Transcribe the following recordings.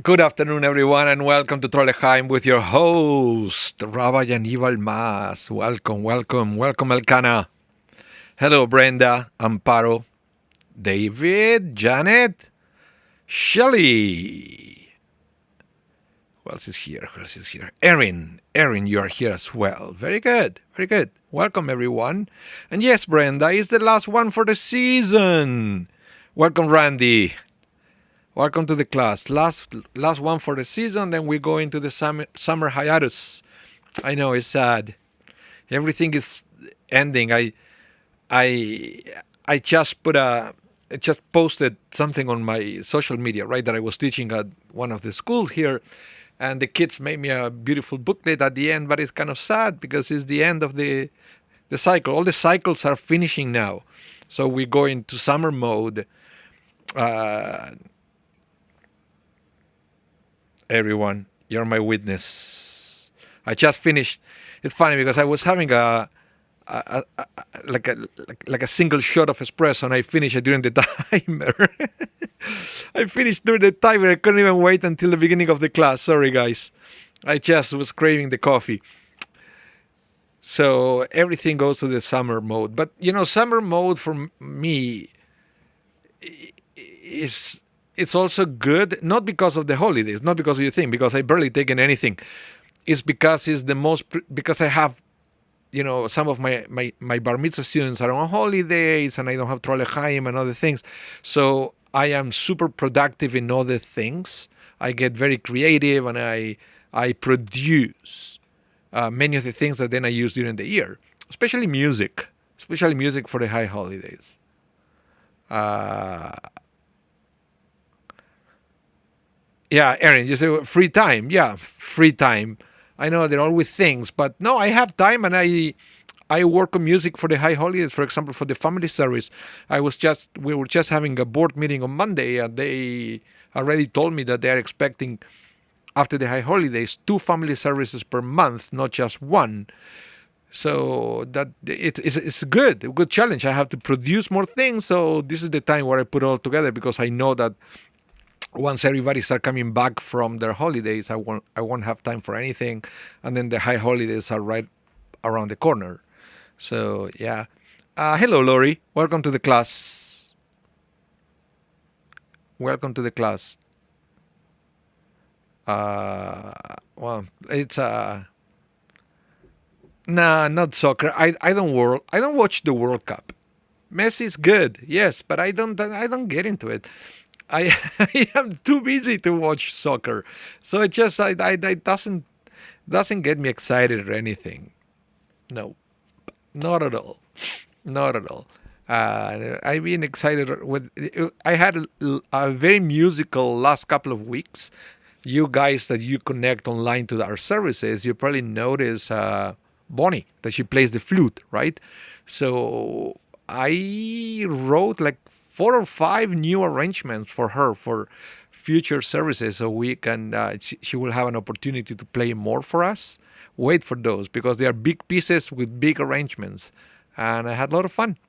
Good afternoon, everyone, and welcome to Torah with your host, Rabbi Anibal. Welcome, Elkanah. Hello, Brenda, Amparo, David, Janet, Shelley. Who else is here? Erin, you are here as well. Very good. Welcome, everyone. And yes, Brenda is the last one for the season. Welcome, Randy. Welcome to the class. Last one for the season, then we go into the summer hiatus. I know it's sad. Everything is ending. I just posted something on my social media, right? That I was teaching at one of the schools here, and the kids made me a beautiful booklet at the end, but it's kind of sad because it's the end of the cycle. All the cycles are finishing now, so we go into summer mode. Everyone, you're my witness. I just finished. It's funny because I was having a single shot of espresso, and I finished it during the timer. I finished during the timer. I couldn't even wait until the beginning of the class. Sorry, guys. I just was craving the coffee. So everything goes to the summer mode. But summer mode for me is. It's also good, not because of the holidays, not because of your thing, because I barely taken anything. It's because because I have, some of my bar mitzvah students are on holidays, and I don't have Trole Chaim and other things. So I am super productive in other things. I get very creative, and I produce many of the things that then I use during the year, especially music for the high holidays. Yeah, Erin, you say free time. Yeah, free time. I know they're always things, but no, I have time, and I work on music for the high holidays. For example, for the family service, we were just having a board meeting on Monday, and they already told me that they are expecting after the high holidays 2 family services per month, not just one. So that it's a good challenge. I have to produce more things, so this is the time where I put it all together, because I know that once everybody start coming back from their holidays, I won't have time for anything, and then the high holidays are right around the corner. So yeah. Hello, Lori. Welcome to the class. Well, it's nah, not soccer. I don't watch the World Cup. Messi is good, yes, but I don't get into it. I am too busy to watch soccer, so it doesn't get me excited or anything. No, not at all. I've been excited with. I had a very musical last couple of weeks. You guys that you connect online to our services, you probably notice Bonnie, that she plays the flute, right? So I wrote like 4 or 5 new arrangements for her for future services, so we can she will have an opportunity to play more for us. Wait for those, because they are big pieces with big arrangements, and I had a lot of fun.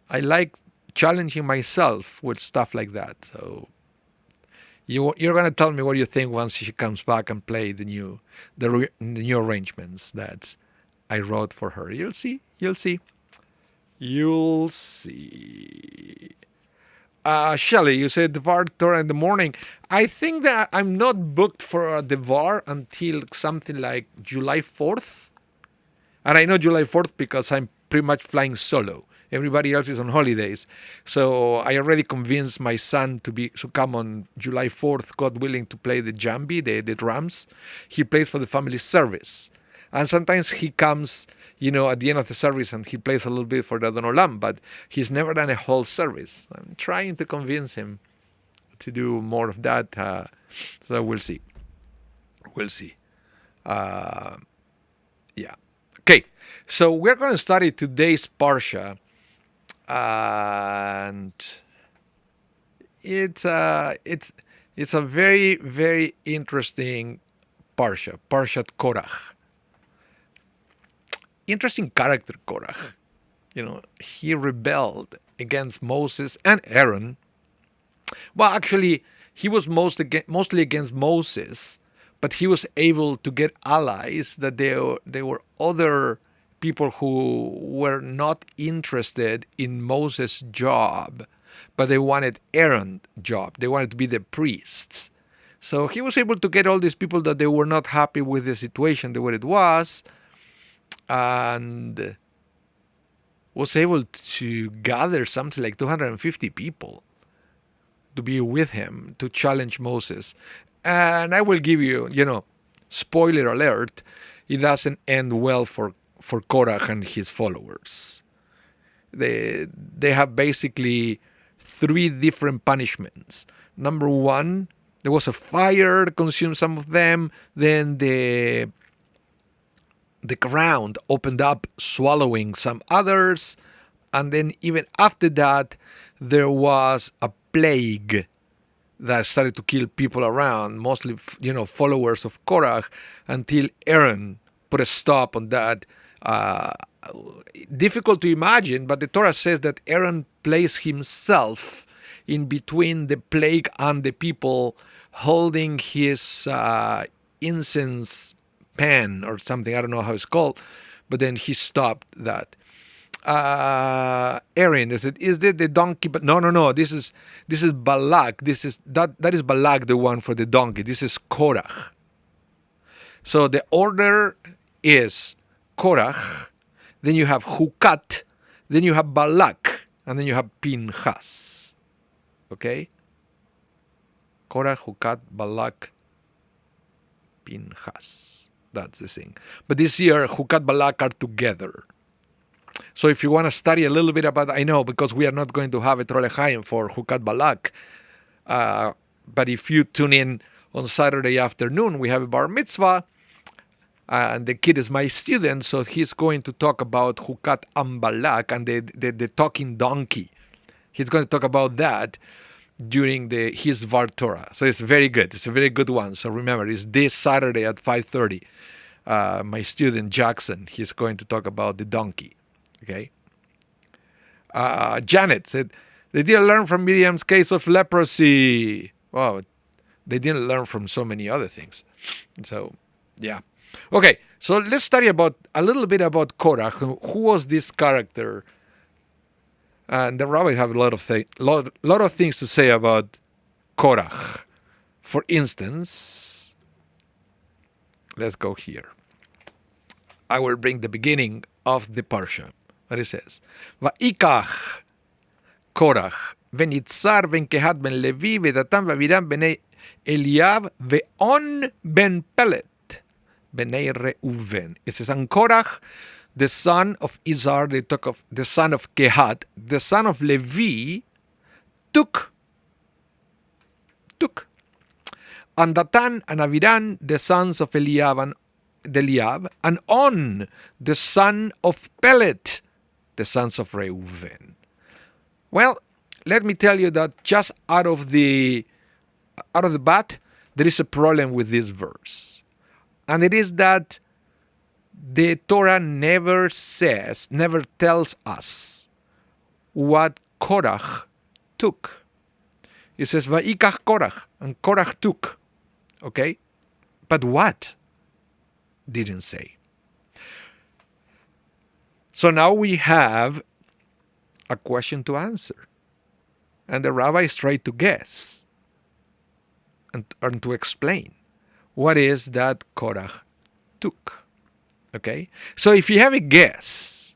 I like challenging myself with stuff like that. So you're gonna tell me what you think once she comes back and play the new arrangements that I wrote for her. You'll see. Shelley, you said Devar Torah in the morning. I think that I'm not booked for a Devar until something like July 4th. And I know July 4th because I'm pretty much flying solo. Everybody else is on holidays. So I already convinced my son to come on July 4th, God willing, to play the jambi, the drums. He plays for the family service. And sometimes he comes, at the end of the service, and he plays a little bit for the Adon Olam, but he's never done a whole service. I'm trying to convince him to do more of that. So we'll see. Yeah. Okay. So we're going to study today's parsha, and it's a very, very interesting parsha, Parshat Korach. Interesting character, Korach. He rebelled against Moses and Aaron. Well, actually, he was mostly against Moses, but he was able to get allies that there were other people who were not interested in Moses' job, but they wanted Aaron's job. They wanted to be the priests. So he was able to get all these people that they were not happy with the situation, the way it was, and was able to gather something like 250 people to be with him, to challenge Moses. And I will give you, spoiler alert, it doesn't end well for Korach and his followers. They have basically 3 different punishments. Number 1, there was a fire that consumed some of them. Then the ground opened up, swallowing some others. And then even after that, there was a plague that started to kill people around, mostly, followers of Korach, until Aaron put a stop on that. Difficult to imagine, but the Torah says that Aaron placed himself in between the plague and the people, holding his incense pan or something. I don't know how it's called, but then he stopped that. Aaron, is it the donkey? But no. This is Balak. That is Balak, the one for the donkey. This is Korach. So the order is Korach, then you have Hukat, then you have Balak, and then you have Pinchas. Okay? Korach, Hukat, Balak, Pinchas. That's the thing. But this year, Hukat, Balak are together. So if you want to study a little bit about, I know, because we are not going to have a Trole Chaim for Hukat Balak, but if you tune in on Saturday afternoon, we have a bar mitzvah, and the kid is my student, so he's going to talk about Hukat and Balak and the talking donkey. He's going to talk about that during his Var Torah. So it's very good. It's a very good one. So remember, it's this Saturday at 5:30. My student Jackson, he's going to talk about the donkey. Okay. Janet said, they didn't learn from Miriam's case of leprosy. Well, they didn't learn from so many other things. So, yeah. Okay, so let's study a little bit about Korach. Who was this character? And the rabbis have a lot of things to say about Korach. For instance, let's go here. I will bring the beginning of the parsha. What it says, Va'ikach Korach v'nitzar ben Kehat ben Levi v'Datan v'Aviram b'nei Eliab v'On ben Pelet b'nei Reuven. It says, and Korach, the son of Izhar, the son of Kehat, the son of Levi, took, and Datan and Aviram, the sons of Eliab, and On, the son of Pelet, the sons of Reuven. Well, let me tell you that just out of the bat, there is a problem with this verse. And it is that the Torah never tells us what Korach took. It says, Va'ikach Korach, and Korach took. Okay? But what? Didn't say. So now we have a question to answer. And the rabbis try to guess and to explain what is that Korach took. Okay? So if you have a guess,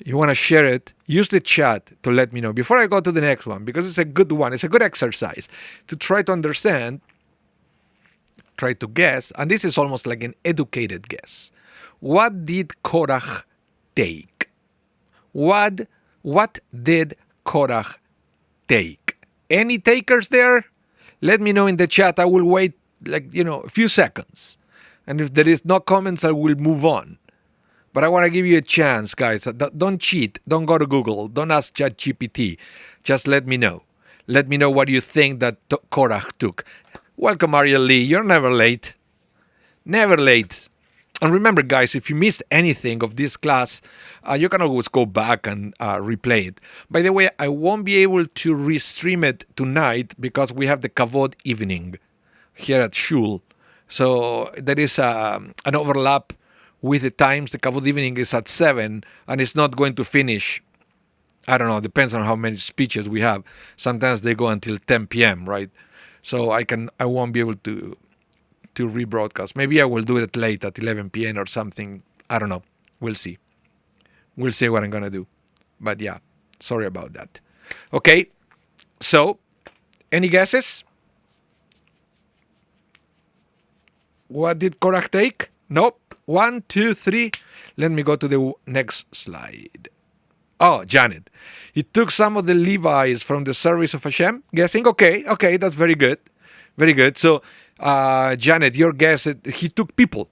you want to share it, use the chat to let me know. Before I go to the next one, because it's a good one, it's a good exercise to try to understand, try to guess, and this is almost like an educated guess. What did Korach take? What did Korach take? Any takers there? Let me know in the chat. I will wait a few seconds. And if there is no comments, I will move on. But I want to give you a chance, guys. Don't cheat. Don't go to Google. Don't ask ChatGPT. Just let me know. Let me know what you think that Korach took. Welcome, Ariel Lee. You're never late. Never late. And remember, guys, if you missed anything of this class, you can always go back and replay it. By the way, I won't be able to restream it tonight because we have the Kavod evening here at Shul. So there is an overlap with the times. The Kavod evening is at 7 and it's not going to finish. I don't know, depends on how many speeches we have. Sometimes they go until 10 p.m., right? So I won't be able to rebroadcast. Maybe I will do it late at 11 p.m. or something. I don't know. We'll see. We'll see what I'm going to do. But yeah, sorry about that. Okay, so any guesses? What did Korach take? Nope. 1, 2, 3. Let me go to the next slide. Oh, Janet. He took some of the Levites from the service of Hashem. Guessing? Okay, that's very good. Very good. So, Janet, your guess, he took people,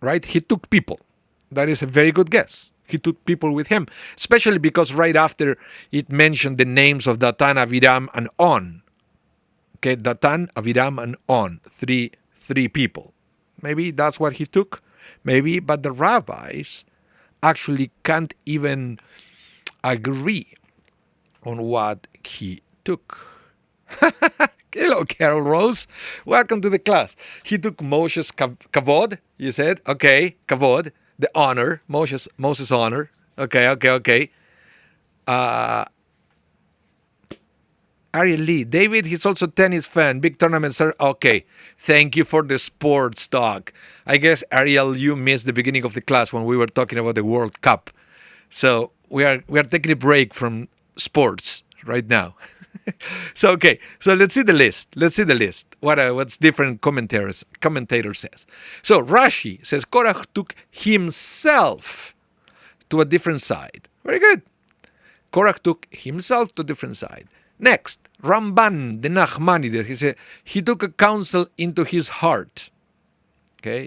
right? He took people. That is a very good guess. He took people with him, especially because right after it mentioned the names of Datan, Aviram, and On. Okay, Datan, Aviram, and On. Three people. Maybe that's what he took. Maybe, but the rabbis actually can't even agree on what he took. Hello, Carol Rose. Welcome to the class. He took Moshe's kavod, you said? Okay, kavod, the honor, Moses' honor. Okay. Ariel Lee. David, he's also tennis fan. Big tournament, sir. Okay, thank you for the sports talk. I guess, Ariel, you missed the beginning of the class when we were talking about the World Cup. So we are taking a break from sports right now. So let's see the list. What's different commentators says. So Rashi says Korach took himself to a different side. Very good. Korach took himself to a different side. Next, Ramban, the Nachmanides, he said he took a counsel into his heart. Okay,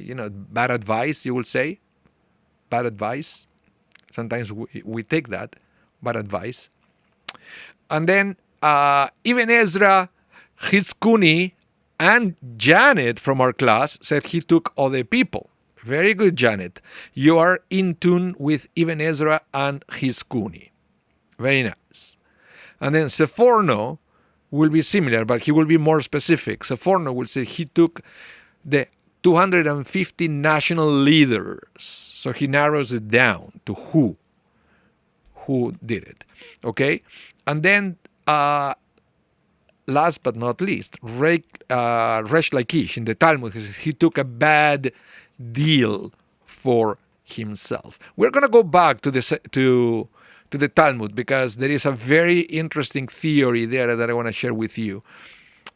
bad advice, you will say. Bad advice. Sometimes we take that, bad advice. And then even Ezra, Hizkuni, and Janet from our class said he took other people. Very good, Janet. You are in tune with even Ezra and Hizkuni. Very nice. And then Seforno will be similar, but he will be more specific. Seforno will say he took the 250 national leaders. So he narrows it down to who did it. Okay? And then last but not least, Resh Lakish in the Talmud, he took a bad deal for himself. We're going to go back to the Talmud because there is a very interesting theory there that I want to share with you.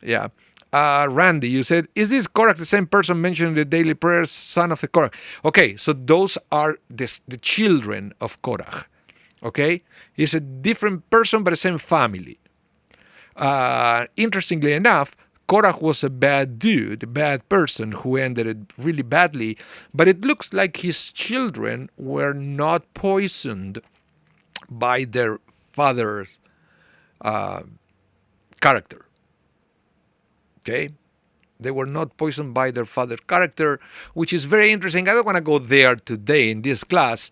Yeah. Randy, you said, is this Korach the same person mentioned in the daily prayers, son of the Korach? Okay, so those are the children of Korach. Okay? He's a different person but the same family. Interestingly enough, Korach was a bad dude, a bad person who ended it really badly, but it looks like his children were not poisoned by their father's character. Okay? They were not poisoned by their father's character, which is very interesting. I don't want to go there today in this class,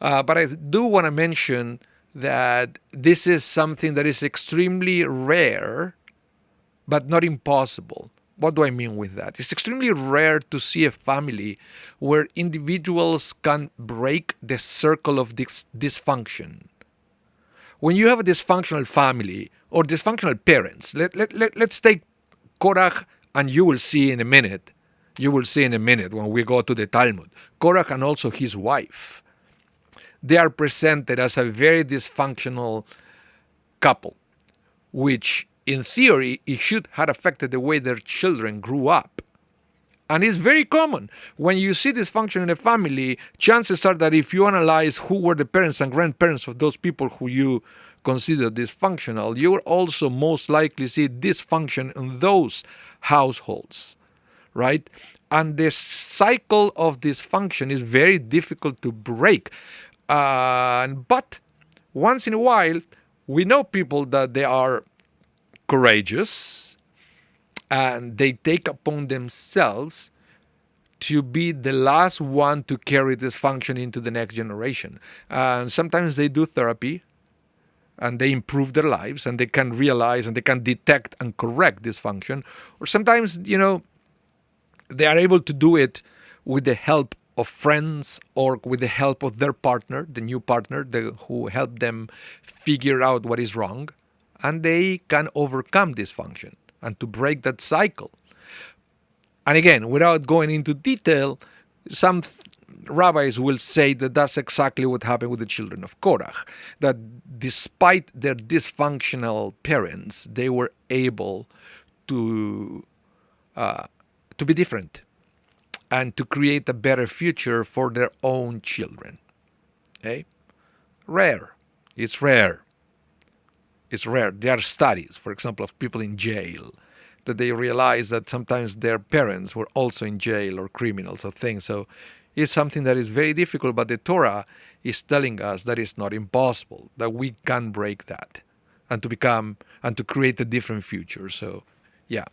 but I do want to mention that this is something that is extremely rare, but not impossible. What do I mean with that? It's extremely rare to see a family where individuals can break the circle of dysfunction. When you have a dysfunctional family or dysfunctional parents, let's take Korach, and you will see in a minute. You will see in a minute when we go to the Talmud. Korach and also his wife. They are presented as a very dysfunctional couple, which in theory it should have affected the way their children grew up. And it's very common. When you see dysfunction in a family, chances are that if you analyze who were the parents and grandparents of those people who you consider dysfunctional, you will also most likely see dysfunction in those households, right? And the cycle of dysfunction is very difficult to break. But once in a while, we know people that they are courageous and they take upon themselves to be the last one to carry this function into the next generation. And sometimes they do therapy and they improve their lives and they can realize and they can detect and correct this function. Or sometimes, they are able to do it with the help of friends or with the help of their partner, the new partner, who help them figure out what is wrong. And they can overcome this function and to break that cycle. And again, without going into detail, some rabbis will say that that's exactly what happened with the children of Korach. That despite their dysfunctional parents, they were able to be different and to create a better future for their own children. Okay? Rare. It's rare. It's rare. There are studies, for example, of people in jail that they realize that sometimes their parents were also in jail or criminals or things. So it's something that is very difficult, but the Torah is telling us that it's not impossible, that we can break that and to create a different future. So, yeah.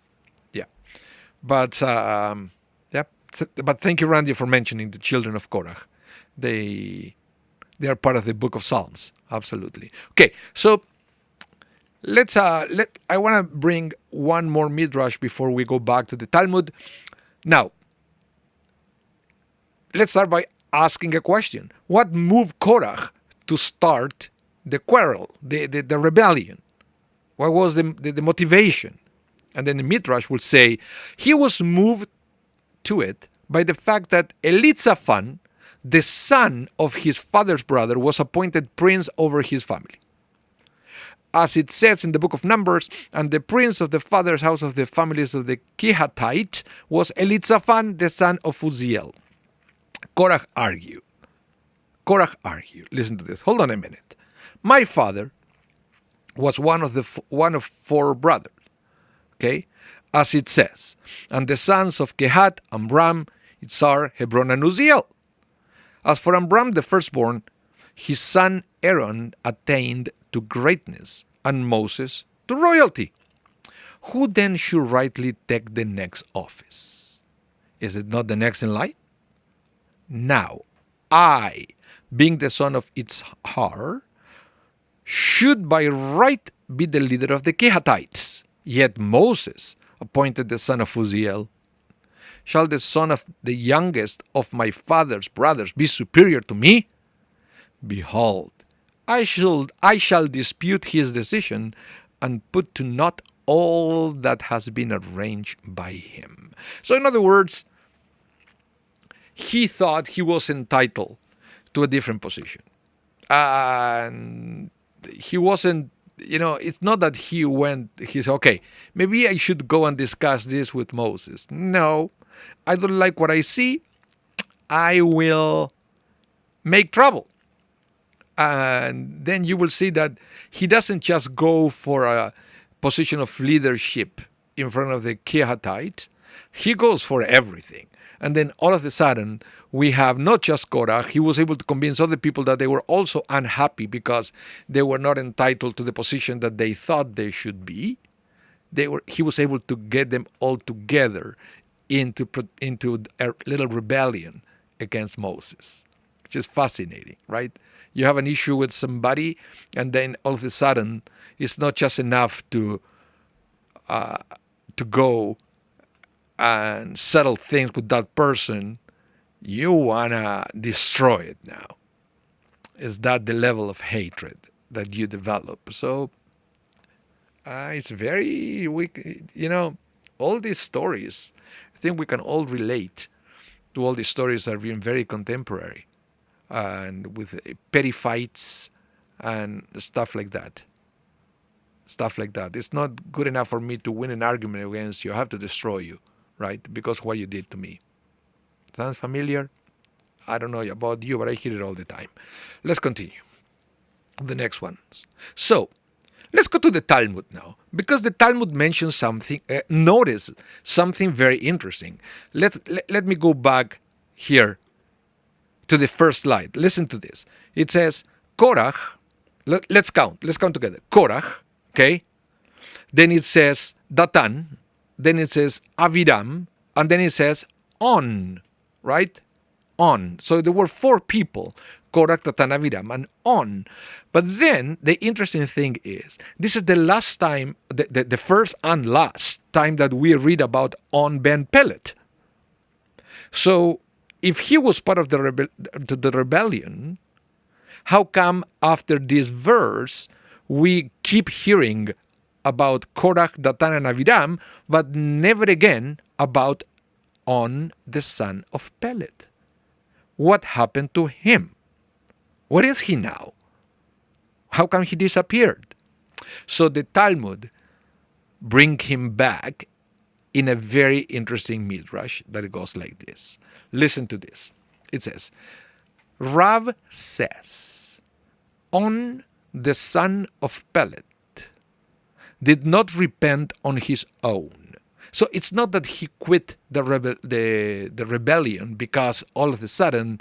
But, but thank you, Randy, for mentioning the children of Korach. They are part of the book of Psalms. Absolutely. Okay, so I want to bring one more midrash before we go back to the Talmud. Now, let's start by asking a question. What moved Korach to start the quarrel, the rebellion? What was the motivation? And then the midrash will say he was moved to it by the fact that Elitzaphan, the son of his father's brother, was appointed prince over his family. As it says in the book of Numbers, and the prince of the father's house of the families of the Kehathites was Elitzaphan, the son of Uzziel. Korach argued. Listen to this. Hold on a minute. My father was one of four brothers. Okay, as it says, and the sons of Kehat, Amram, Itzar, Hebron, and Uzziel. As for Amram, the firstborn, his son Aaron attained to greatness, and Moses to royalty. Who then should rightly take the next office? Is it not the next in line? Now, I, being the son of Itzhar, should by right be the leader of the Kehathites. Yet Moses appointed the son of Uzziel. Shall the son of the youngest of my father's brothers be superior to me? Behold, I shall dispute his decision and put to naught all that has been arranged by him. So in other words, he thought he was entitled to a different position. And he wasn't, it's not that he said, okay, maybe I should go and discuss this with Moses. No, I don't like what I see. I will make trouble. And then you will see that he doesn't just go for a position of leadership in front of the Kehathites. He goes for everything. And then all of a sudden, we have not just Korach. He was able to convince other people that they were also unhappy because they were not entitled to the position that they thought they should be. He was able to get them all together into a little rebellion against Moses, which is fascinating, right? You have an issue with somebody, and then all of a sudden, it's not just enough to go and settle things with that person. You want to destroy it now. Is that the level of hatred that you develop? So it's very weak. All these stories, I think we can all relate to all these stories that are being very contemporary and with petty fights and stuff like that. It's not good enough for me to win an argument against you. I have to destroy you, right? Because of what you did to me. Sounds familiar? I don't know about you, but I hear it all the time. Let's continue. The next one. So, let's go to the Talmud now, because the Talmud mentions something. Notice something very interesting. Let me go back here to the first slide. Listen to this. It says Korach. Let's count. Let's count together. Korach. Okay. Then it says Datan. Then it says Aviram. And then it says On. right? On. So there were 4 people, Korach, Datan, Aviram, and On. But then the interesting thing is, this is the last time, the first and last time that we read about On ben Pelet. So if he was part of the rebellion, how come after this verse we keep hearing about Korach, Datan, and Aviram, but never again about On, the son of Pelet? What happened to him? Where is he now? How come he disappeared? So the Talmud bring him back in a very interesting midrash that it goes like this. Listen to this. It says, Rav says, On, the son of Pelet, did not repent on his own. So it's not that he quit the rebellion because all of a sudden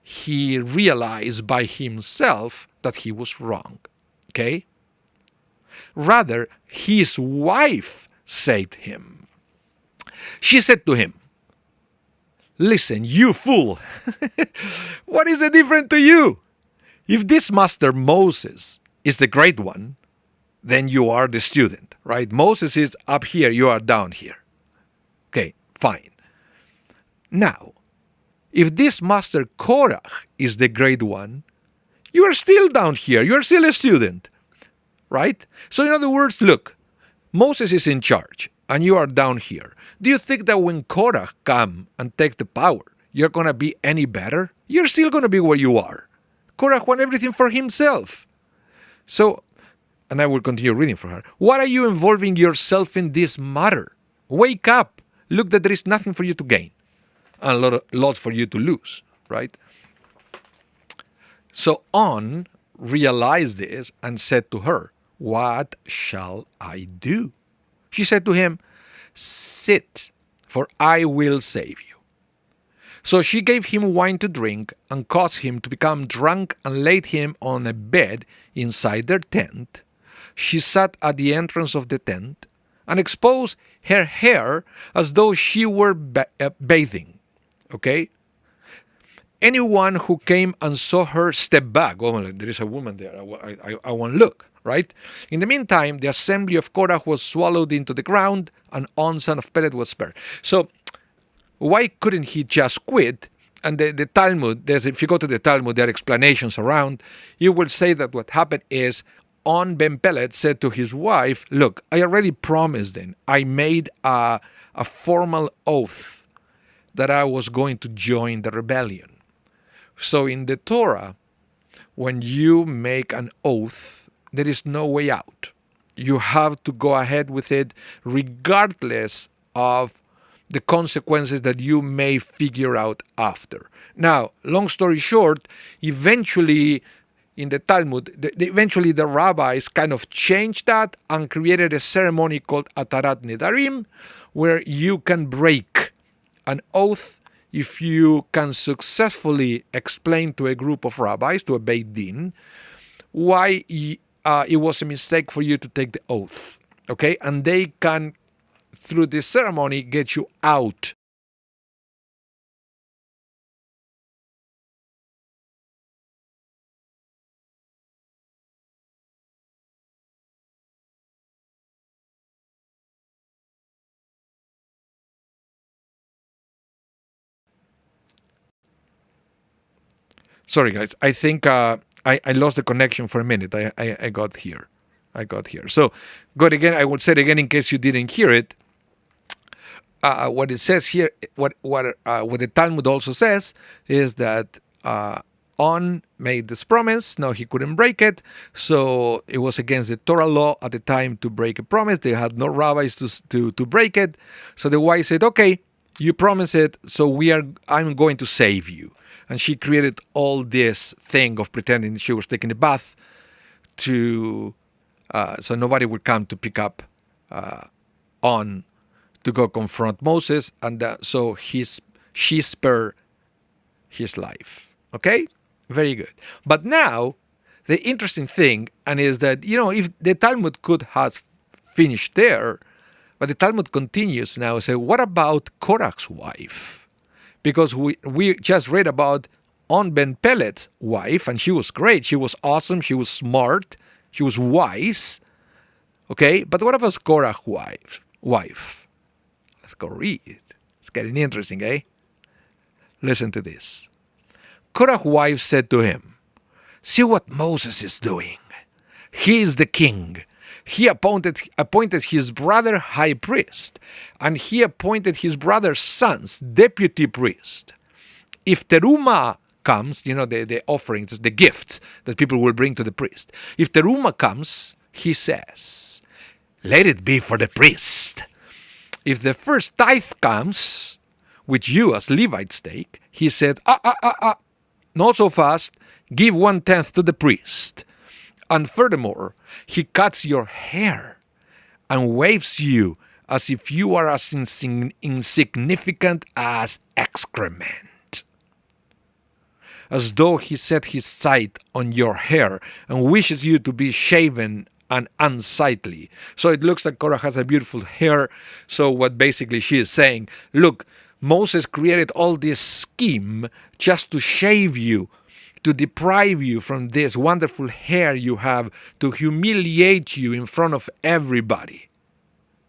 he realized by himself that he was wrong. Okay? Rather, his wife saved him. She said to him, Listen, you fool, what is the difference to you? If this master Moses is the great one, then you are the student, right? Moses is up here, you are down here. Okay, fine. Now, if this master Korach is the great one, you are still down here, you are still a student, right? So in other words, look, Moses is in charge and you are down here. Do you think that when Korach come and take the power, you're going to be any better? You're still going to be where you are. Korach want everything for himself. So, and I will continue reading for her. What are you involving yourself in this matter? Wake up. Look that there is nothing for you to gain and lots for you to lose, right? So On realized this and said to her, What shall I do? She said to him, Sit, for I will save you. So she gave him wine to drink and caused him to become drunk and laid him on a bed inside their tent. She sat at the entrance of the tent and exposed her hair as though she were bathing. Okay? Anyone who came and saw her step back. Oh, there is a woman there. I won't look. Right? In the meantime, the assembly of Korach was swallowed into the ground, and On, son of Pelet, was spared. So, why couldn't he just quit? And the Talmud, if you go to the Talmud, there are explanations around. You will say that what happened is On ben Pelet said to his wife, Look, I already promised them. I made a formal oath that I was going to join the rebellion. So in the Torah, when you make an oath, there is no way out. You have to go ahead with it regardless of the consequences that you may figure out after. Now, long story short, eventually in the Talmud, the rabbis kind of changed that and created a ceremony called Atarat Nedarim, where you can break an oath if you can successfully explain to a group of rabbis, to a Beit Din, why it was a mistake for you to take the oath, okay? And they can, through this ceremony, get you out. Sorry, guys. I think I lost the connection for a minute. I got here. So, go again. I will say it again in case you didn't hear it. What it says here, what the Talmud also says, is that On made this promise. No, he couldn't break it. So it was against the Torah law at the time to break a promise. They had no rabbis to break it. So the wife said, "Okay, you promised it. So I'm going to save you." And she created all this thing of pretending she was taking a bath so nobody would come to pick up On to go confront Moses, and so she spared his life. Okay? Very good. But now, the interesting thing, and is that, if the Talmud could have finished there, but the Talmud continues now and say, what about Korach's wife? because we just read about On Ben Pelet's wife, and she was great. She was awesome. She was smart. She was wise. Okay, but what about Korach's wife? Let's go read. It's getting interesting, eh? Listen to this. Korach's wife said to him, "See what Moses is doing. He is the king. He appointed his brother high priest, and he appointed his brother's sons deputy priest. If teruma comes, the offerings, the gifts that people will bring to the priest. If teruma comes, he says, let it be for the priest. If the first tithe comes, which you as Levites take, he said, not so fast, give 1/10 to the priest. And furthermore, he cuts your hair and waves you as if you are as insignificant as excrement. As though he set his sight on your hair and wishes you to be shaven and unsightly." So it looks like Korach has a beautiful hair. So what basically she is saying, look, Moses created all this scheme just to shave you, to deprive you from this wonderful hair you have, to humiliate you in front of everybody.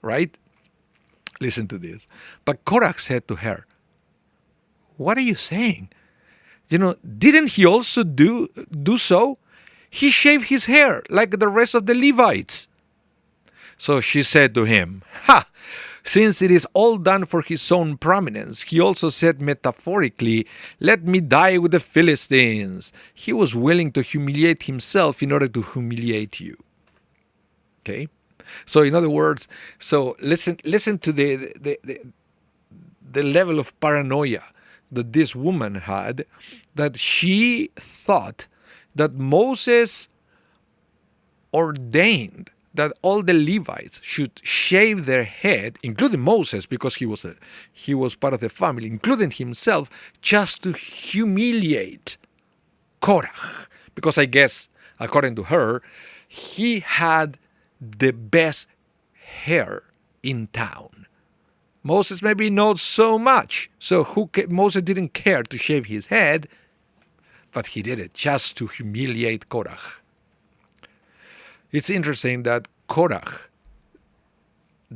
Right? Listen to this. But Korach said to her, "What are you saying? Didn't he also do so? He shaved his hair like the rest of the Levites." So she said to him, "Ha! Since it is all done for his own prominence, he also said metaphorically, 'Let me die with the Philistines.' He was willing to humiliate himself in order to humiliate you." Okay? So in other words, listen to the level of paranoia that this woman had, that she thought that Moses ordained that all the Levites should shave their head, including Moses, because he was part of the family, including himself, just to humiliate Korach. Because I guess, according to her, he had the best hair in town. Moses maybe not so much. So Moses didn't care to shave his head, but he did it just to humiliate Korach. It's interesting that Korach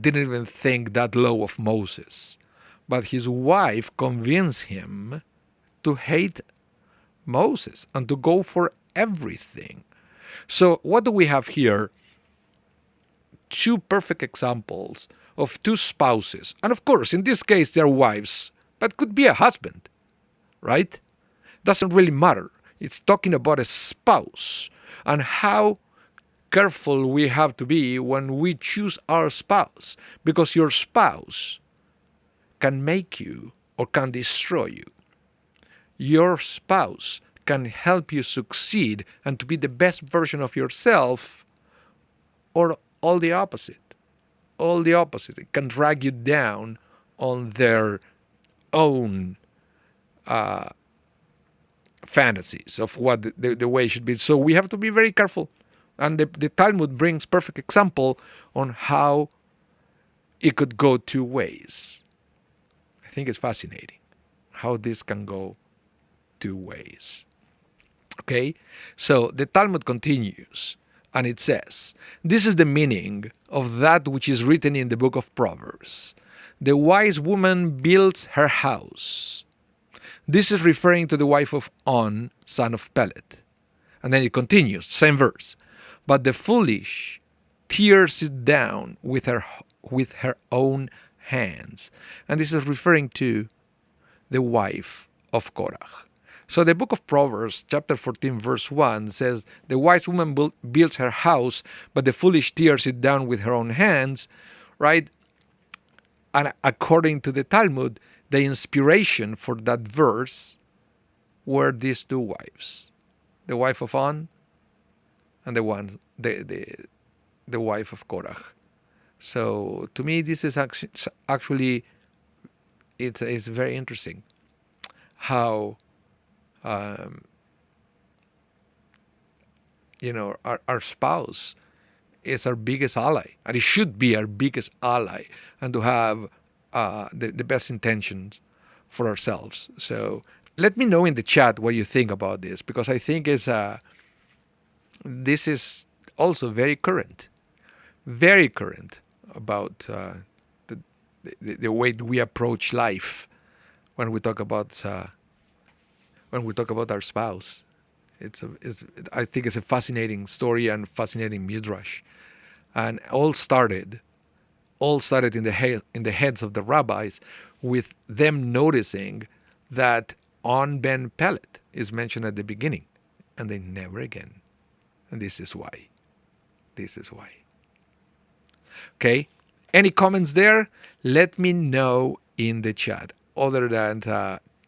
didn't even think that low of Moses, but his wife convinced him to hate Moses and to go for everything. So what do we have here? Two perfect examples of two spouses. And of course, in this case, they're wives, but could be a husband, right? Doesn't really matter. It's talking about a spouse and how careful we have to be when we choose our spouse, because your spouse can make you or can destroy you. Your spouse can help you succeed and to be the best version of yourself, or all the opposite. All the opposite. It can drag you down on their own fantasies of what the way should be. So we have to be very careful. And the Talmud brings perfect example on how it could go two ways. I think it's fascinating how this can go two ways. Okay? So the Talmud continues, and it says, "This is the meaning of that which is written in the book of Proverbs. The wise woman builds her house." This is referring to the wife of On, son of Pelet. And then it continues, same verse. "But the foolish tears it down with her own hands." And this is referring to the wife of Korach. So the book of Proverbs, chapter 14, verse 1 says, "The wise woman builds her house, but the foolish tears it down with her own hands," right? And according to the Talmud, the inspiration for that verse were these two wives, the wife of On and the wife of Korach. So to me, this is actually it's very interesting how our spouse is our biggest ally, and it should be our biggest ally, and to have the best intentions for ourselves. So let me know in the chat what you think about this, because I think this is also very current about the way we approach life when we talk about our spouse. I think it's a fascinating story and fascinating midrash, and all started in the heads of the rabbis, with them noticing that on Ben Pelet is mentioned at the beginning, and then never again. And this is why. Okay? Any comments there? Let me know in the chat. Other than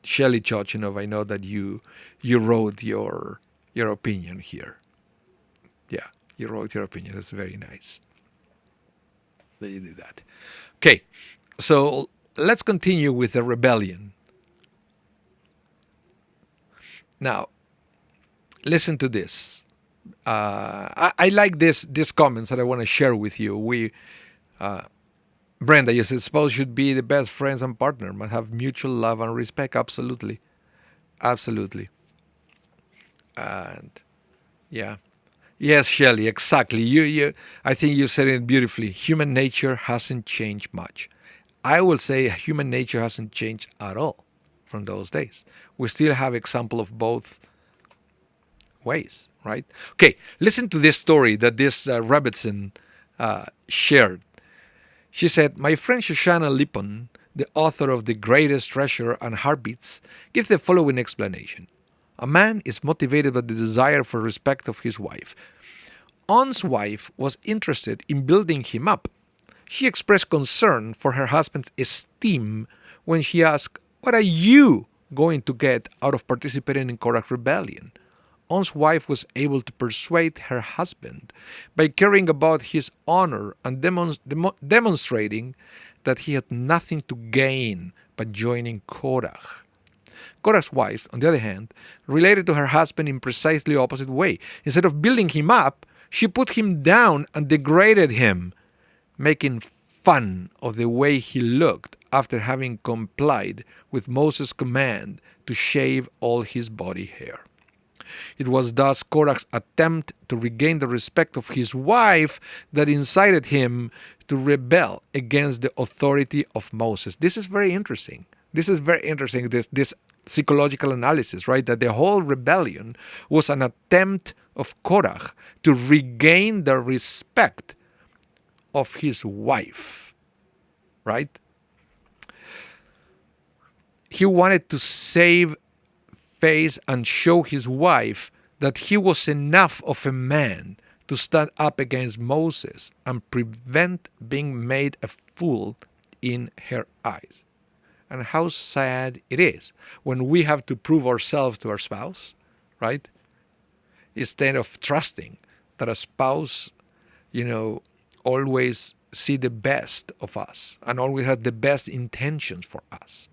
Shelly Chochinov, I know that you wrote your opinion here. Yeah, you wrote your opinion. That's very nice that you did that. Okay, so let's continue with the rebellion. Now, listen to this. I like these comments that I want to share with you. Brenda, you said spouse should be the best friends and partner, must have mutual love and respect. Absolutely. And yeah. Yes, Shelley, exactly. I think you said it beautifully. Human nature hasn't changed much. I will say human nature hasn't changed at all from those days. We still have example of both ways, right? Okay, listen to this story that this Rebbetzin shared. She said, my friend Shoshana Lipon, the author of The Greatest Treasure and Heartbeats, gives the following explanation. A man is motivated by the desire for respect of his wife. On's wife was interested in building him up. She expressed concern for her husband's esteem when she asked, what are you going to get out of participating in Korach rebellion? On's wife was able to persuade her husband by caring about his honor and demonstrating that he had nothing to gain by joining Korach. Korach's wife, on the other hand, related to her husband in precisely opposite way. Instead of building him up, she put him down and degraded him, making fun of the way he looked after having complied with Moses' command to shave all his body hair. It was thus Korach's attempt to regain the respect of his wife that incited him to rebel against the authority of Moses. This is very interesting. This psychological analysis, right? That the whole rebellion was an attempt of Korach to regain the respect of his wife, right? He wanted to save face and show his wife that he was enough of a man to stand up against Moses and prevent being made a fool in her eyes. And how sad it is when we have to prove ourselves to our spouse, right? Instead of trusting that a spouse, always see the best of us and always have the best intentions for us.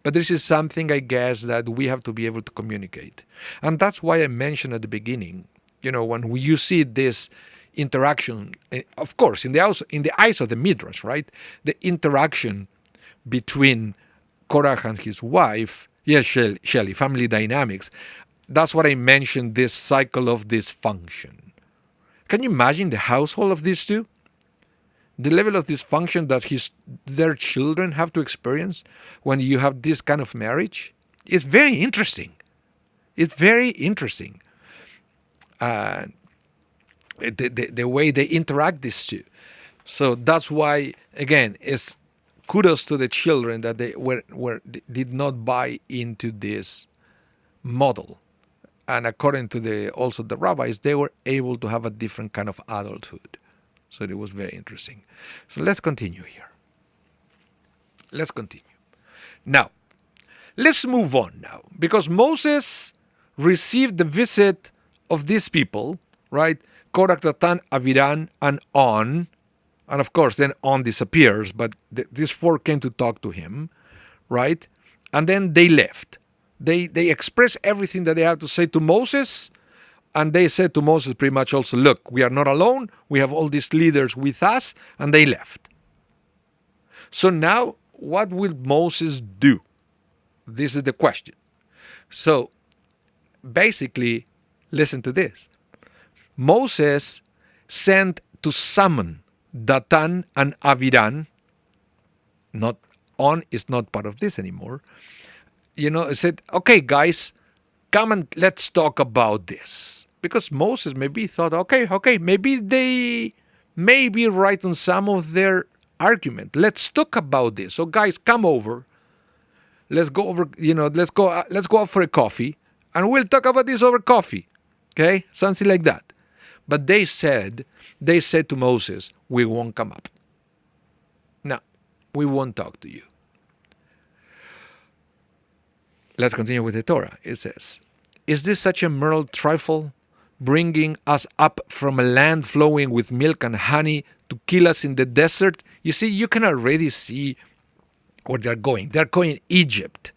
But this is something, I guess, that we have to be able to communicate. And that's why I mentioned at the beginning, when you see this interaction, of course, in the eyes of the Midrash, right? The interaction between Korach and his wife, yes, Shelley, family dynamics. That's what I mentioned, this cycle of dysfunction. Can you imagine the household of these two? The level of dysfunction that their children have to experience when you have this kind of marriage is very interesting. It's very interesting. The way they interact, these two. So that's why, again, it's kudos to the children that they did not buy into this model. And according to also the rabbis, they were able to have a different kind of adulthood. So it was very interesting. So let's continue here. Now, let's move on now. Because Moses received the visit of these people, right? Korach, Datan, Aviran, and On. And of course, then On disappears, but these four came to talk to him, right? And then they left. They expressed everything that they had to say to Moses. And they said to Moses pretty much also, look, we are not alone. We have all these leaders with us. And they left. So now what will Moses do? This is the question. So basically, listen to this. Moses sent to summon Datan and Abiram. Not On is not part of this anymore. Said, okay, guys, come and let's talk about this. Because Moses maybe thought, okay, maybe they may be right on some of their argument. Let's talk about this. So guys, come over. Let's go over, let's go out for a coffee and we'll talk about this over coffee. Okay? Something like that. But they said to Moses, we won't come up. No, we won't talk to you. Let's continue with the Torah. It says, is this such a mere trifle, bringing us up from a land flowing with milk and honey to kill us in the desert? You see, you can already see where they're going. They're going Egypt,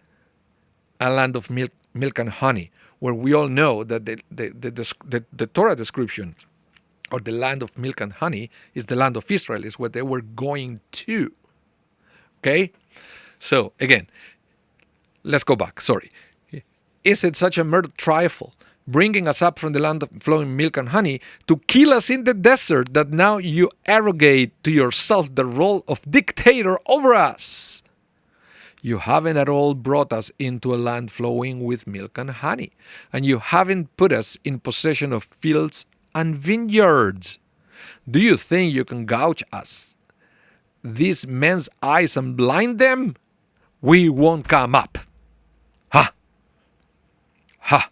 a land of milk and honey, where we all know that the Torah description or the land of milk and honey is the land of Israel, is what they were going to. Okay? So, again, let's go back. Sorry. Is it such a mere trifle, bringing us up from the land of flowing milk and honey to kill us in the desert, that now you arrogate to yourself the role of dictator over us? You haven't at all brought us into a land flowing with milk and honey, and you haven't put us in possession of fields and vineyards. Do you think you can gouge us, these men's eyes, and blind them? We won't come up. Ha! Ha!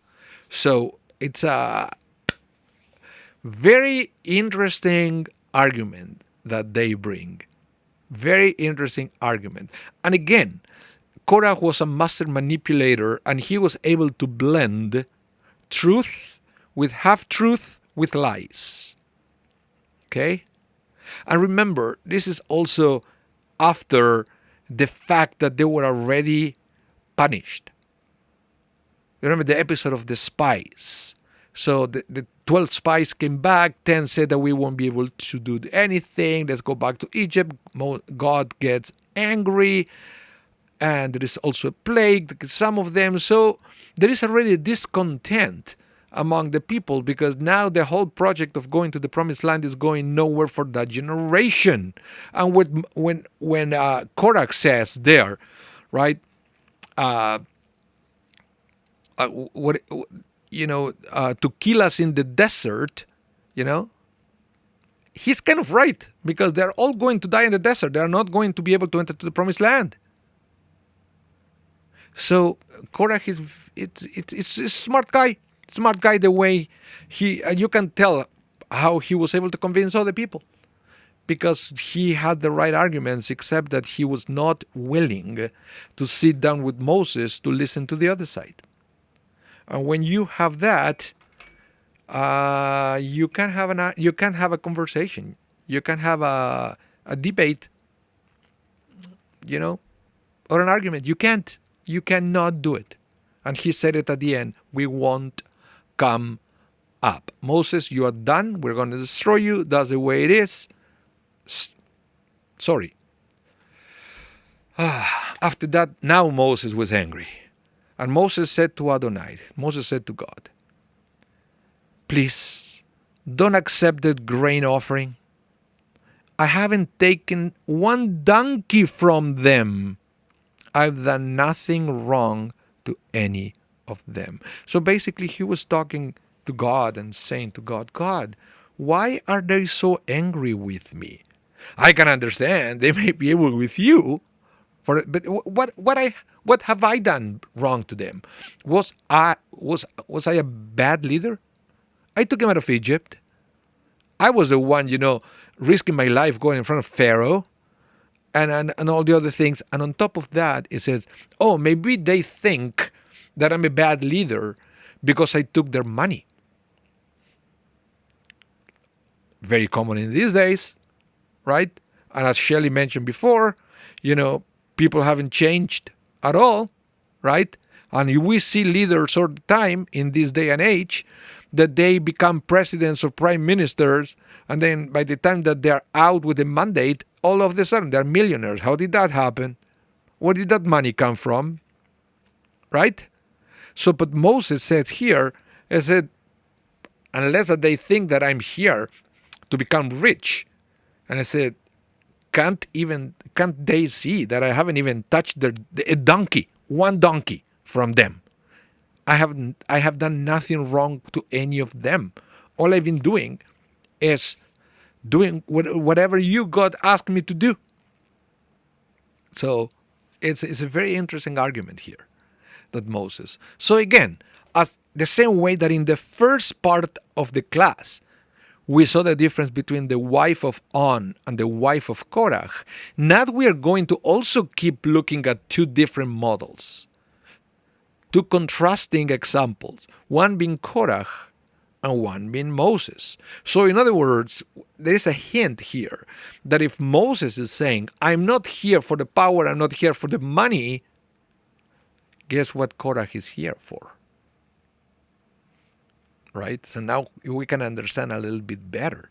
So it's a very interesting argument that they bring. Very interesting argument. And again, Korach was a master manipulator, and he was able to blend truth with half-truth with lies. Okay? And remember, this is also after the fact that they were already punished. Remember the episode of the spies. So the 12 spies came back. 10 said that we won't be able to do anything. Let's go back to Egypt. God gets angry. And there is also a plague, some of them. So there is already discontent among the people, because now the whole project of going to the promised land is going nowhere for that generation. And when Korach says there, right, to kill us in the desert, he's kind of right, because they're all going to die in the desert. They're not going to be able to enter to the promised land. So Korach it's a smart guy. Smart guy, the way you can tell how he was able to convince other people, because he had the right arguments, except that he was not willing to sit down with Moses to listen to the other side. And when you have that, you can have a conversation, you can have a debate, or an argument. You cannot do it. And he said it at the end, we won't come up. Moses, you are done. We're going to destroy you. That's the way it is. Sorry. After that, now Moses was angry. And Moses said to God, please, don't accept that grain offering. I haven't taken one donkey from them. I've done nothing wrong to any of them. So basically, he was talking to God and saying to God, God, why are they so angry with me? I can understand they may be able with you, but what have I done wrong to them? Was I a bad leader? I took him out of Egypt. I was the one, risking my life going in front of Pharaoh and all the other things. And on top of that, it says, oh, maybe they think that I'm a bad leader because I took their money. Very common in these days, right? And as Shelley mentioned before, people haven't changed at all, right? And we see leaders all the time in this day and age that they become presidents or prime ministers, and then by the time that they're out with a mandate, all of a sudden they're millionaires. How did that happen? Where did that money come from? Right? So, but Moses said here, he said, unless that they think that I'm here to become rich. And I said, can't they see that I haven't even touched one donkey from them? I have done nothing wrong to any of them. All I've been doing is doing whatever you God asked me to do. So it's a very interesting argument here that Moses. So again, as the same way that in the first part of the class we saw the difference between the wife of On and the wife of Korach, now we are going to also keep looking at two different models, two contrasting examples, one being Korach and one being Moses. So in other words, there is a hint here that if Moses is saying, I'm not here for the power, I'm not here for the money, guess what Korach is here for? Right? So now we can understand a little bit better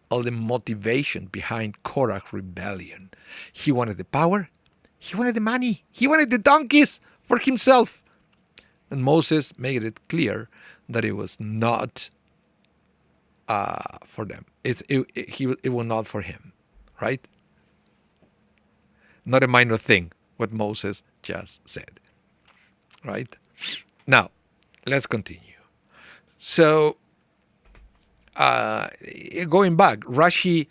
all the motivation behind Korach's rebellion. He wanted the power, he wanted the money, he wanted the donkeys for himself. And Moses made it clear that it was not for them. It was not for him, right? Not a minor thing, what Moses just said, right? Now, let's continue. So, going back, Rashi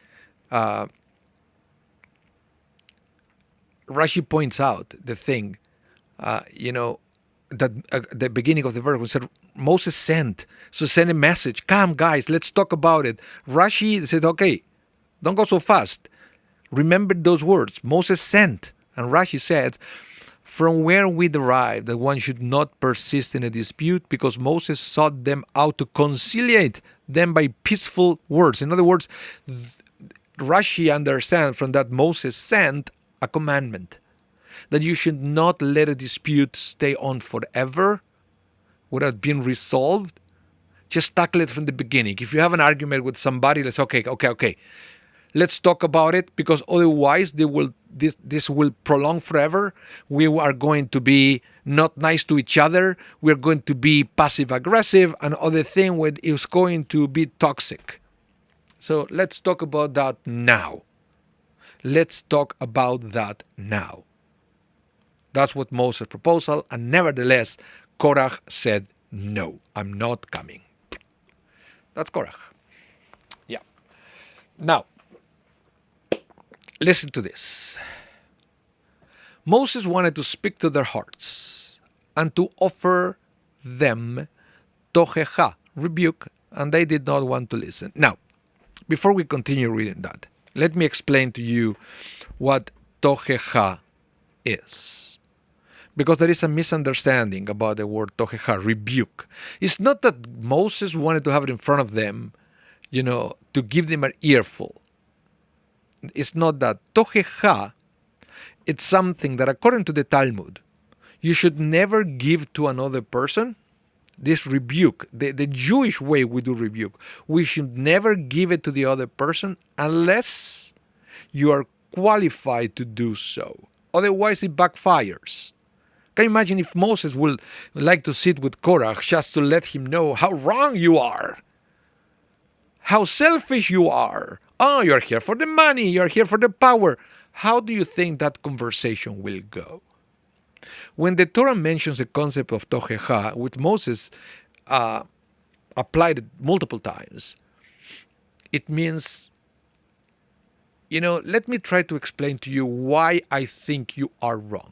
points out the thing, that at the beginning of the verse, when said Moses sent a message. Come, guys, let's talk about it. Rashi said, okay, don't go so fast. Remember those words. Moses sent. And Rashi said, from where we derive that one should not persist in a dispute because Moses sought them out to conciliate them by peaceful words. In other words, Rashi understands from that Moses sent a commandment that you should not let a dispute stay on forever without being resolved. Just tackle it from the beginning. If you have an argument with somebody, let's okay. Let's talk about it, because otherwise this will prolong forever. We are going to be not nice to each other. We're going to be passive aggressive, and other thing is going to be toxic. So let's talk about that now. That's what Moses' proposal, and nevertheless, Korach said, no, I'm not coming. That's Korach. Yeah. Now, listen to this. Moses wanted to speak to their hearts and to offer them tochecha, rebuke, and they did not want to listen. Now, before we continue reading that, let me explain to you what tochecha is. Because there is a misunderstanding about the word tochecha, rebuke. It's not that Moses wanted to have it in front of them, to give them an earful. It's not that. Tochecha, it's something that according to the Talmud, you should never give to another person. This rebuke, the Jewish way we do rebuke, we should never give it to the other person unless you are qualified to do so. Otherwise it backfires. Can you imagine if Moses would like to sit with Korach just to let him know how wrong you are? How selfish you are. Oh, you're here for the money, you're here for the power. How do you think that conversation will go? When the Torah mentions the concept of tochecha, which Moses applied it multiple times, it means, let me try to explain to you why I think you are wrong.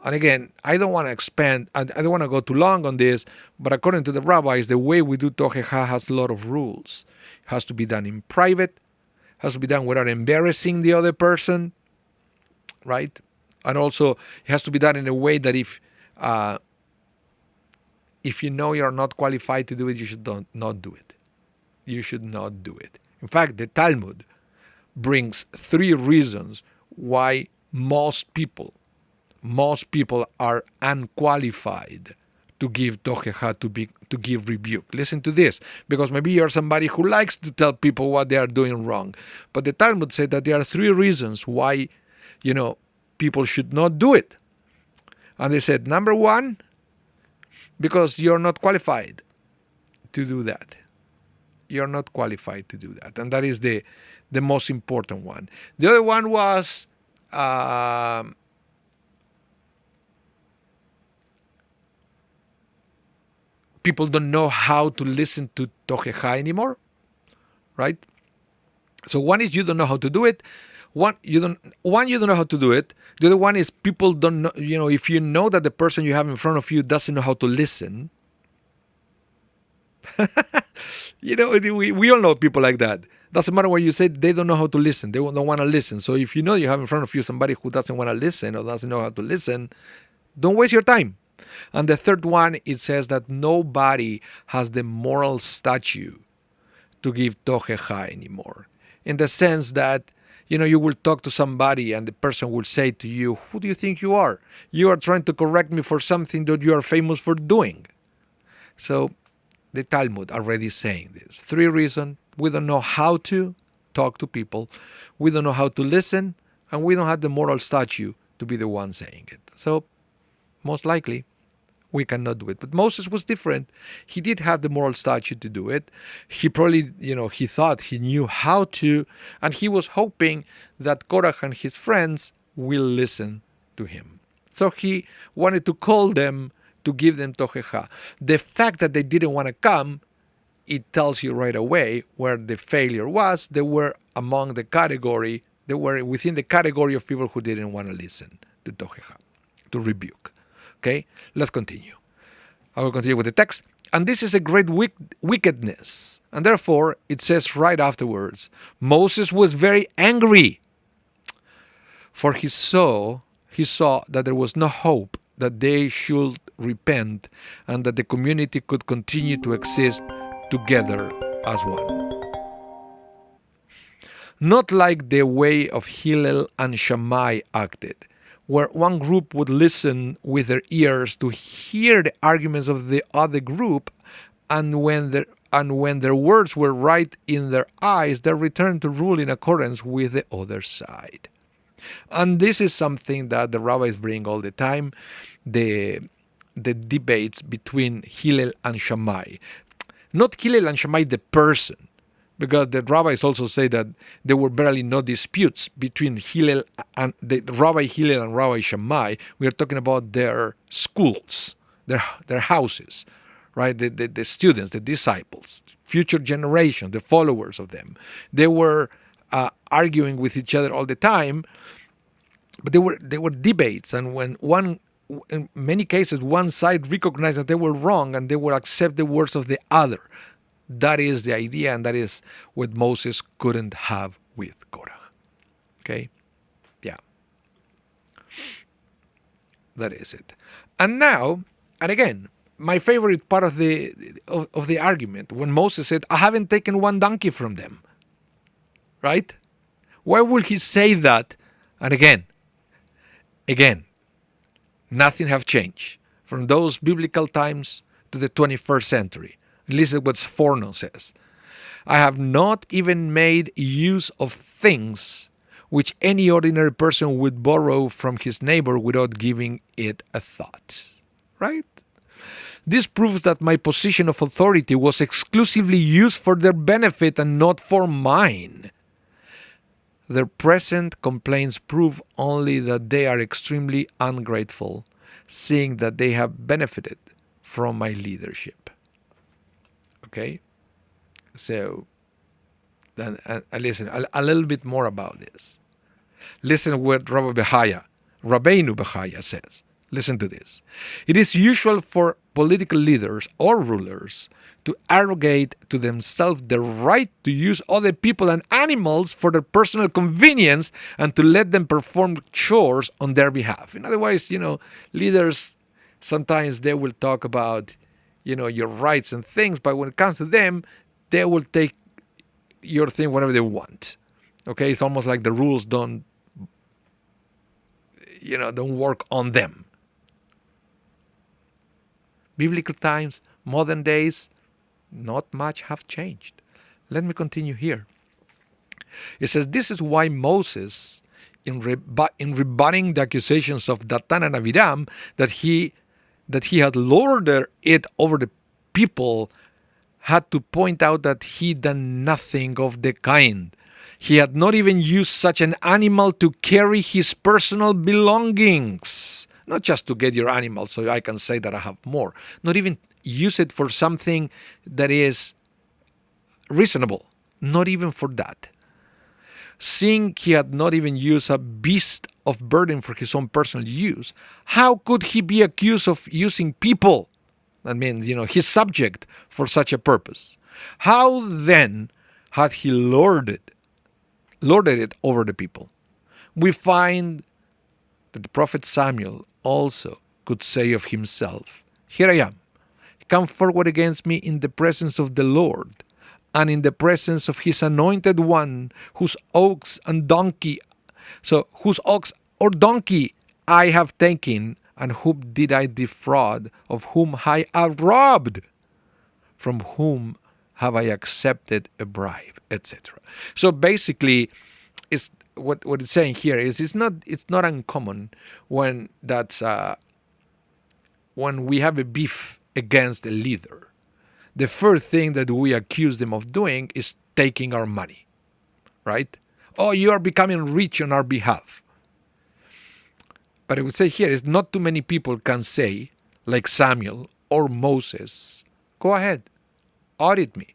And again, I don't want to expand, I don't want to go too long on this, but according to the rabbis, the way we do tochecha has a lot of rules. It has to be done in private, has to be done without embarrassing the other person, right? And also, it has to be done in a way that if you know you're not qualified to do it, you should not do it. You should not do it. In fact, the Talmud brings 3 reasons why most people are unqualified to give tochecha, to give rebuke. Listen to this, because maybe you're somebody who likes to tell people what they are doing wrong. But the Talmud said that there are 3 reasons why, people should not do it. And they said, number one, because you're not qualified to do that. You're not qualified to do that. And that is the most important one. The other one was people don't know how to listen to Tochecha anymore, right? So one is you don't know how to do it. One you don't know how to do it. The other one is people don't know. If you know that the person you have in front of you doesn't know how to listen. We all know people like that. Doesn't matter what you say, they don't know how to listen. They don't want to listen. So if you know you have in front of you somebody who doesn't want to listen or doesn't know how to listen, don't waste your time. And the third one, it says that nobody has the moral statue to give Tochecha anymore. In the sense that, you will talk to somebody and the person will say to you, who do you think you are? You are trying to correct me for something that you are famous for doing. So the Talmud already saying this. 3 reasons. We don't know how to talk to people. We don't know how to listen. And we don't have the moral statue to be the one saying it. So most likely we cannot do it. But Moses was different. He did have the moral statue to do it. He probably, he thought he knew how to, and he was hoping that Korach and his friends will listen to him. So he wanted to call them to give them Tochecha. The fact that they didn't want to come, it tells you right away where the failure was. They were within the category of people who didn't want to listen to Tochecha, to rebuke. Okay, let's continue. I will continue with the text. And this is a great wickedness. And therefore, it says right afterwards, Moses was very angry, for he saw that there was no hope that they should repent and that the community could continue to exist together as one. Not like the way of Hillel and Shammai acted, where one group would listen with their ears to hear the arguments of the other group, and when their words were right in their eyes, they returned to rule in accordance with the other side. And this is something that the rabbis bring all the time, the debates between Hillel and Shammai. Not Hillel and Shammai the person, because the rabbis also say that there were barely no disputes between Hillel and Rabbi Hillel and Rabbi Shammai. We are talking about their schools, their houses, right? The students, the disciples, future generation, the followers of them. They were arguing with each other all the time, but there were debates, and in many cases, one side recognized that they were wrong and they would accept the words of the other. That is the idea, and that is what Moses couldn't have with Korach. Okay? Yeah. That is it. And now, and again, my favorite part of the argument, when Moses said, I haven't taken one donkey from them. Right? Why would he say that? And again, nothing have changed from those biblical times to the 21st century. Listen what Forno says. I have not even made use of things which any ordinary person would borrow from his neighbor without giving it a thought. Right? This proves that my position of authority was exclusively used for their benefit and not for mine. Their present complaints prove only that they are extremely ungrateful, seeing that they have benefited from my leadership. Okay? So, then listen a little bit more about this. Listen what Rabbeinu Bechaya says. Listen to this. It is usual for political leaders or rulers to arrogate to themselves the right to use other people and animals for their personal convenience and to let them perform chores on their behalf. In other words, leaders, sometimes they will talk about, your rights and things, but when it comes to them, they will take your thing whenever they want. Okay? It's almost like the rules don't work on them. Biblical times, modern days, not much have changed. Let me continue here. It says, this is why Moses in rebutting the accusations of Datan and Abiram that he had lorded it over the people, had to point out that he done nothing of the kind. He had not even used such an animal to carry his personal belongings. Not just to get your animal so I can say that I have more. Not even use it for something that is reasonable. Not even for that. Seeing he had not even used a beast of burden for his own personal use, how could he be accused of using people, I mean, his subject, for such a purpose? How then had he lorded it over the people? We find that the prophet Samuel also could say of himself, "Here I am, come forward against me in the presence of the Lord, and in the presence of his anointed one, whose ox or donkey I have taken, and whom did I defraud, of whom I have robbed, from whom have I accepted a bribe," etc. So basically, it's what it's saying here is it's not uncommon when when we have a beef against a leader. The first thing that we accuse them of doing is taking our money, right? Oh, you are becoming rich on our behalf. But I would say here is not too many people can say, like Samuel or Moses, "Go ahead, audit me.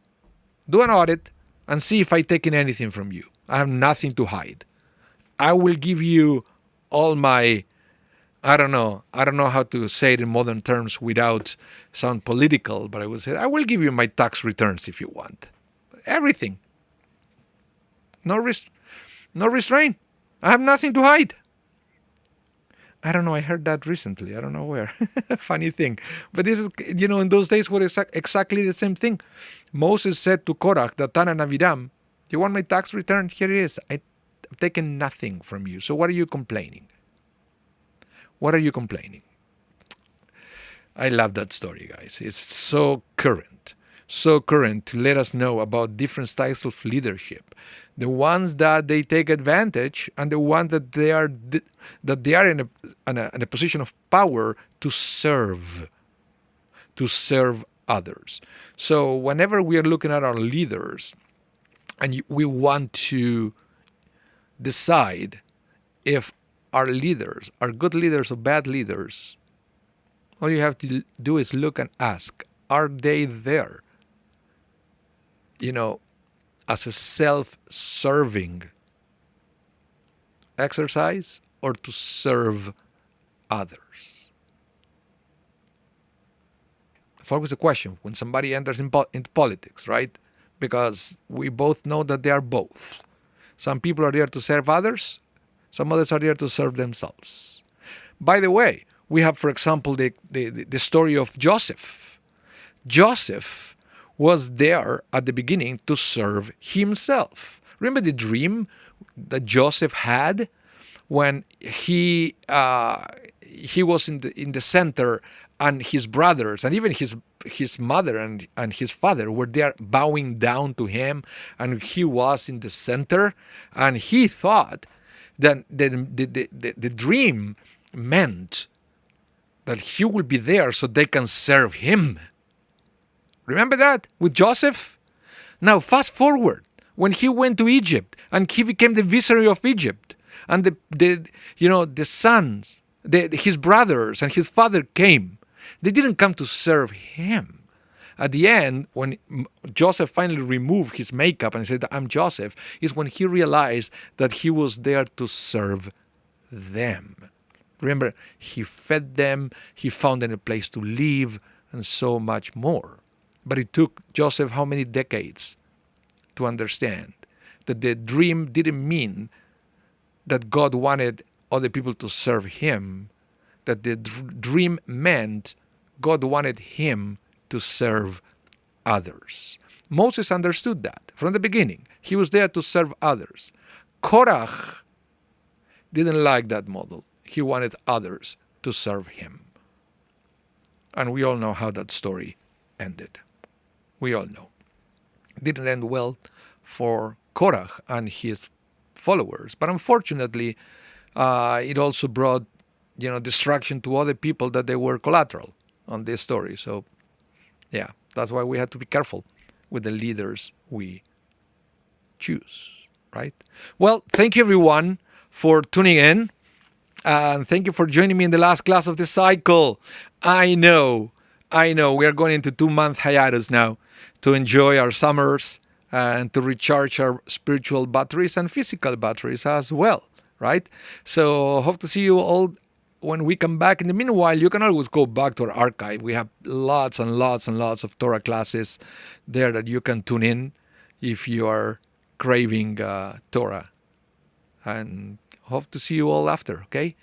Do an audit and see if I've taken anything from you. I have nothing to hide. I will give you all my," I don't know how to say it in modern terms without sound political, but I would say, "I will give you my tax returns if you want. Everything. No restraint. I have nothing to hide." I don't know, I heard that recently. I don't know where. Funny thing. But this is, in those days were exactly the same thing. Moses said to Korach, Datan and Abiram, "You want my tax return? Here it is. I've taken nothing from you. So what are you complaining? What are you complaining?" I love that story, guys. It's so current to let us know about different styles of leadership. The ones that they take advantage, and the ones that they are in a position of power to serve others. So whenever we are looking at our leaders, and we want to decide if our leaders are good leaders or bad leaders, all you have to do is look and ask, are they there, as a self-serving exercise, or to serve others? It's always a question when somebody enters into politics, right? Because we both know that they are both. Some people are there to serve others. Some others are there to serve themselves. By the way, we have, for example, the story of Joseph. Joseph was there at the beginning to serve himself. Remember the dream that Joseph had when he was in the center, and his brothers and even his mother and his father were there bowing down to him, and he was in the center, and he thought that the dream meant that he will be there so they can serve him. Remember that with Joseph? Now fast forward when he went to Egypt and he became the viceroy of Egypt, and the sons, his brothers and his father came. They didn't come to serve him. At the end, when Joseph finally removed his makeup and said, "I'm Joseph," is when he realized that he was there to serve them. Remember, he fed them, he found them a place to live, and so much more. But it took Joseph how many decades to understand that the dream didn't mean that God wanted other people to serve him, that the dream meant God wanted him to serve others. Moses understood that from the beginning. He was there to serve others. Korach didn't like that model. He wanted others to serve him. And we all know how that story ended. We all know. It didn't end well for Korach and his followers. But unfortunately, it also brought, distraction to other people that they were collateral on this story. So, yeah, that's why we have to be careful with the leaders we choose, right? Well, thank you everyone for tuning in. And thank you for joining me in the last class of the cycle. I know, we are going into 2 month hiatus now to enjoy our summers and to recharge our spiritual batteries and physical batteries as well, right? So hope to see you all when we come back. In the meanwhile, you can always go back to our archive. We have lots and lots and lots of Torah classes there that you can tune in if you are craving Torah. And hope to see you all after, okay?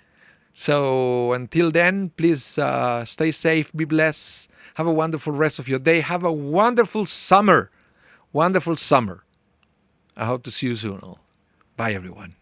So until then, please stay safe, be blessed, have a wonderful rest of your day, have a wonderful summer. Wonderful summer. I hope to see you soon all. Bye, everyone.